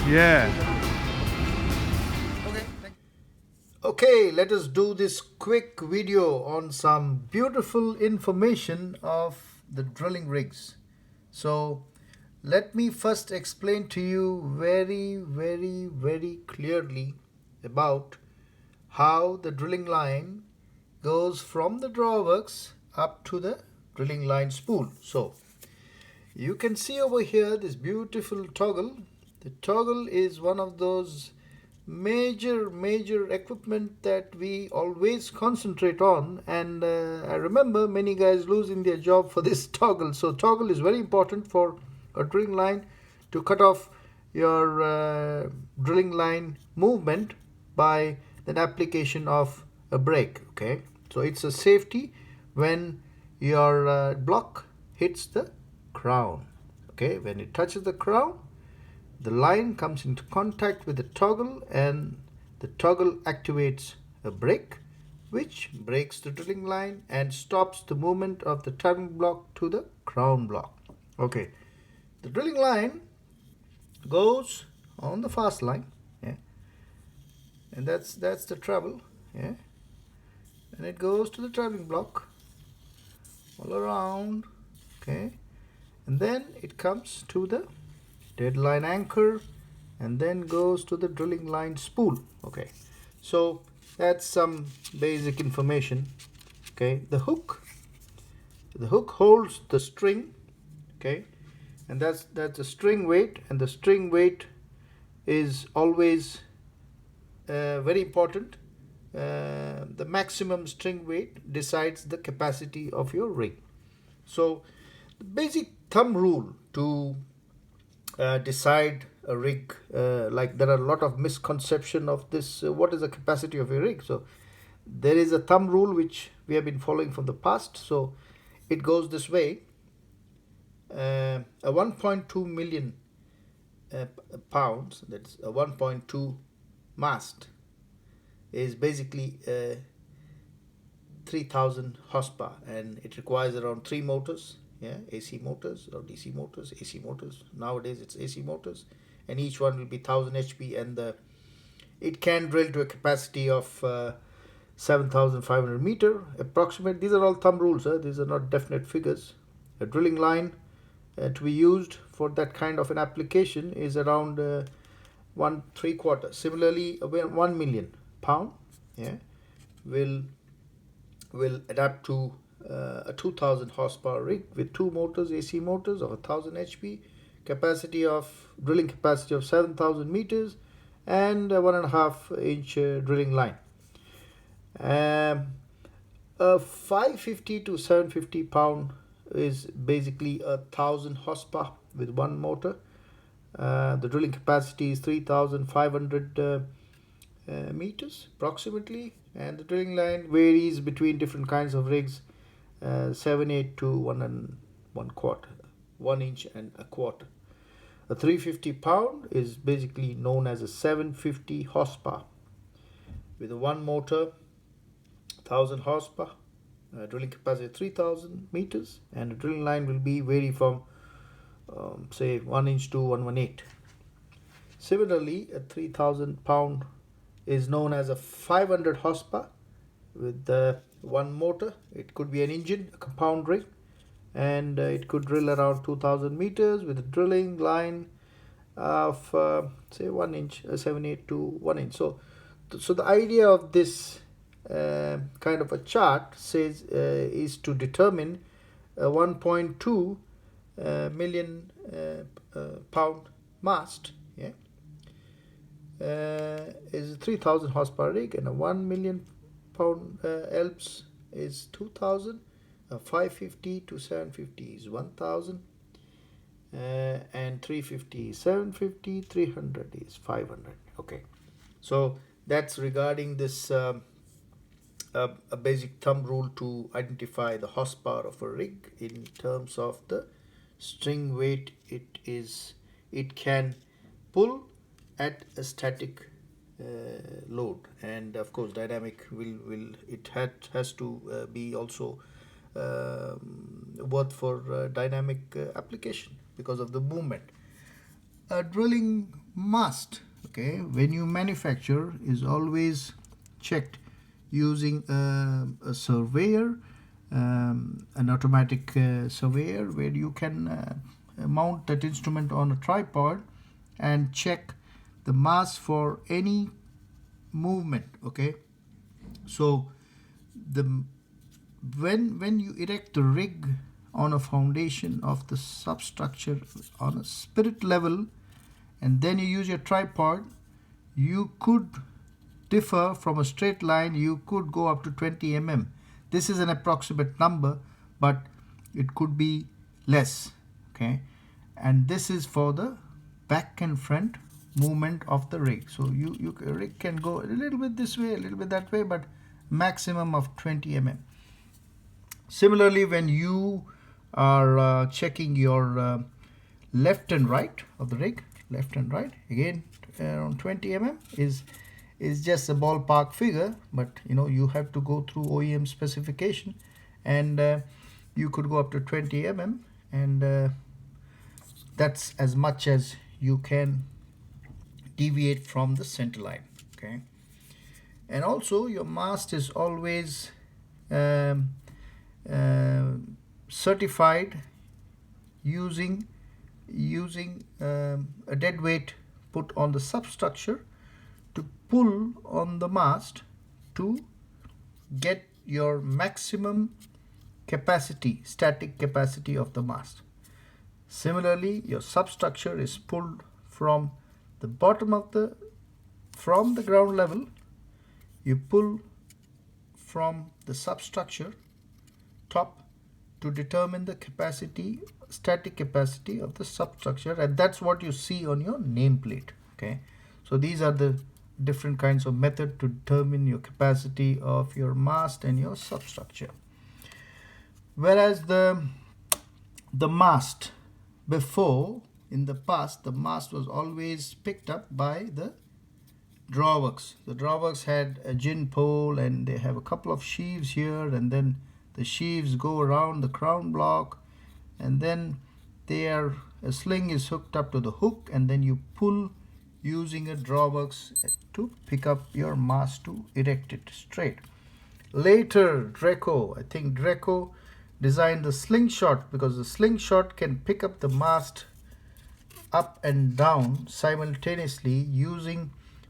Yeah. Okay, let us do this quick video on some beautiful information of the drilling rigs. So, let me first explain to you very clearly about how the drilling line goes from the drawworks up to the drilling line spool. So, you can see over here this beautiful toggle. The toggle is one of those major equipment that we always concentrate on, and I remember many guys losing their job for this toggle. So toggle is very important for a drilling line to cut off your drilling line movement by the application of a brake. Okay, so it's a safety when your block hits the crown. Okay, when it touches the crown, the line comes into contact with the toggle, and the toggle activates a brake which breaks the drilling line and stops the movement of the turning block to the crown block. Okay, the drilling line goes on the fast line, yeah, and that's the treble, yeah, and it goes to the turning block all around, okay, and then it comes to the dead line anchor and then goes to the drilling line spool. Okay, so that's some basic information. Okay, the hook holds the string, okay, and that's the string weight, and the string weight is always very important. The maximum string weight decides the capacity of your rig. So the basic thumb rule to decide a rig, like there are a lot of misconception of this, what is the capacity of a rig. So there is a thumb rule which we have been following from the past. So it goes this way: a 1.2 million pounds, that's a 1.2 mast, is basically 3000 horsepower, and it requires around 3 motors, yeah, AC motors or DC motors. AC motors, nowadays it's AC motors, and each one will be 1000 HP, and it can drill to a capacity of 7500 meter approximate. These are all thumb rules, these are not definite figures. A drilling line to be used for that kind of an application is around 1.75. Similarly, 1 million pound, yeah, will adapt to a 2000 horsepower rig with 2 motors, AC motors of 1000 HP, drilling capacity of 7000 meters, and a 1.5 inch drilling line. A 550 to 750 pound is basically 1000 horsepower with 1 motor. The drilling capacity is 3500 meters approximately, and the drilling line varies between different kinds of rigs, 7/8 to 1 inch and a quarter. A 350 pound is basically known as a 750 horsepower with a 1 motor, 1000 horsepower, drilling capacity 3000 meters, and the drilling line will be vary from say 1 inch to 118. Similarly, a 3000 pound is known as a 500 horsepower with 1 motor. It could be an engine, a compound rig, and it could drill around 2000 meters with a drilling line of say 1 inch, 7/8 to 1 inch. So the idea of this kind of a chart says is to determine a 1.2 million pound mast, yeah, is a 3000 horsepower rig, and a 1 million pound Alps is 2000, 550 to 750 is 1000, and 350 is 750, 300 is 500. Okay, so that's regarding this a basic thumb rule to identify the horsepower of a rig in terms of the string weight it can pull at a static load, and of course dynamic has to be also worth for dynamic application because of the movement. A drilling mast, okay, when you manufacture, is always checked using a surveyor, an automatic surveyor, where you can mount that instrument on a tripod and check the mast for any movement. Okay, so the when you erect the rig on a foundation of the substructure on a spirit level, and then you use your tripod, you could differ from a straight line. You could go up to 20 mm. This is an approximate number, but it could be less. Okay, and this is for the back and front movement of the rig. So rig can go a little bit this way, a little bit that way, but maximum of 20 mm. Similarly, when you are checking your left and right of the rig, left and right, again around 20 mm is just a ballpark figure, but you have to go through OEM specification, and you could go up to 20 mm, and that's as much as you can deviate from the center line. Okay, and also your mast is always certified using a dead weight put on the substructure to pull on the mast to get your maximum capacity, static capacity of the mast. Similarly, your substructure is pulled from the bottom of from the ground level. You pull from the substructure top to determine the capacity, static capacity of the substructure, and that's what you see on your nameplate. Okay, so these are the different kinds of method to determine your capacity of your mast and your substructure. Whereas the mast, before, in the past, the mast was always picked up by the drawworks. The drawworks had a gin pole, and they have a couple of sheaves here, and then the sheaves go around the crown block, and then a sling is hooked up to the hook, and then you pull using a drawworks to pick up your mast to erect it straight. Later, Dreco designed the slingshot, because the slingshot can pick up the mast up and down simultaneously,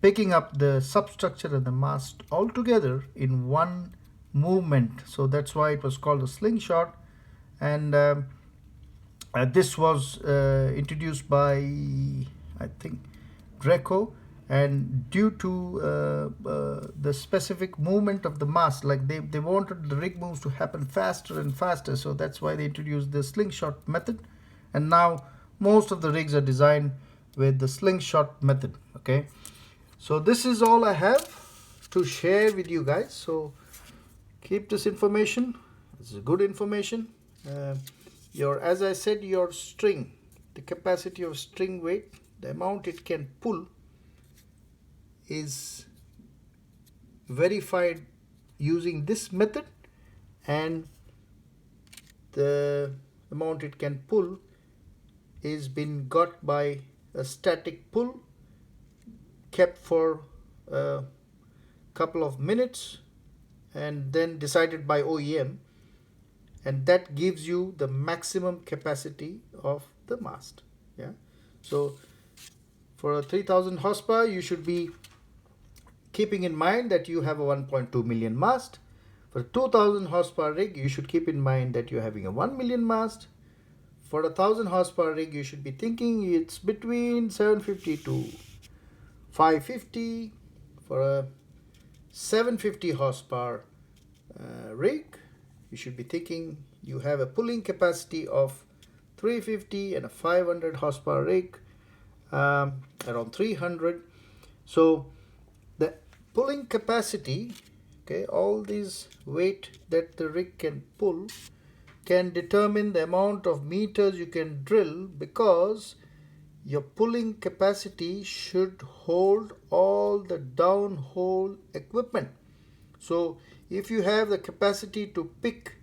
picking up the substructure and the mast all together in one movement. So that's why it was called a slingshot, and this was introduced by, I think, Dreco, and due to the specific movement of the mast, like they wanted the rig moves to happen faster and faster, so that's why they introduced the slingshot method, and now most of the rigs are designed with the slingshot method. Okay, so this is all I have to share with you guys. So keep this information. This is good information. As I said, your string, the capacity of string weight, the amount it can pull, is verified using this method, and the amount it can pull is been got by a static pull kept for a couple of minutes and then decided by OEM, and that gives you the maximum capacity of the mast. Yeah, so for a 3000 horsepower, you should be keeping in mind that you have a 1.2 million mast. For a 2000 horsepower rig, you should keep in mind that you're having a 1 million mast. For a 1000 horsepower rig, you should be thinking it's between 750 to 550. For a 750 horsepower rig, you should be thinking you have a pulling capacity of 350, and a 500 horsepower rig around 300. So the pulling capacity, okay, all these weight that the rig can pull can determine the amount of meters you can drill, because your pulling capacity should hold all the downhole equipment. So if you have the capacity to pick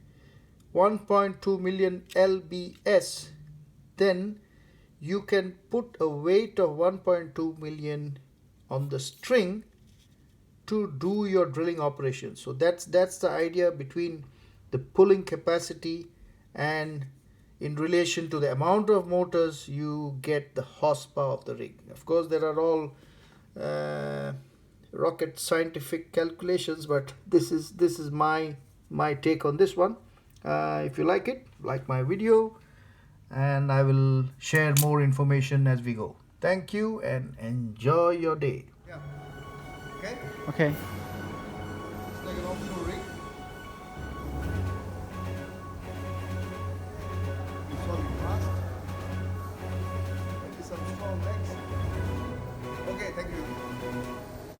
1.2 million lbs, then you can put a weight of 1.2 million on the string to do your drilling operation. So that's the idea between the pulling capacity, and in relation to the amount of motors, you get the horsepower of the rig. Of course, there are all rocket scientific calculations, but this is my take on this one. If you like it, like my video, and I will share more information as we go. Thank you and enjoy your day. Yeah. Okay. Okay.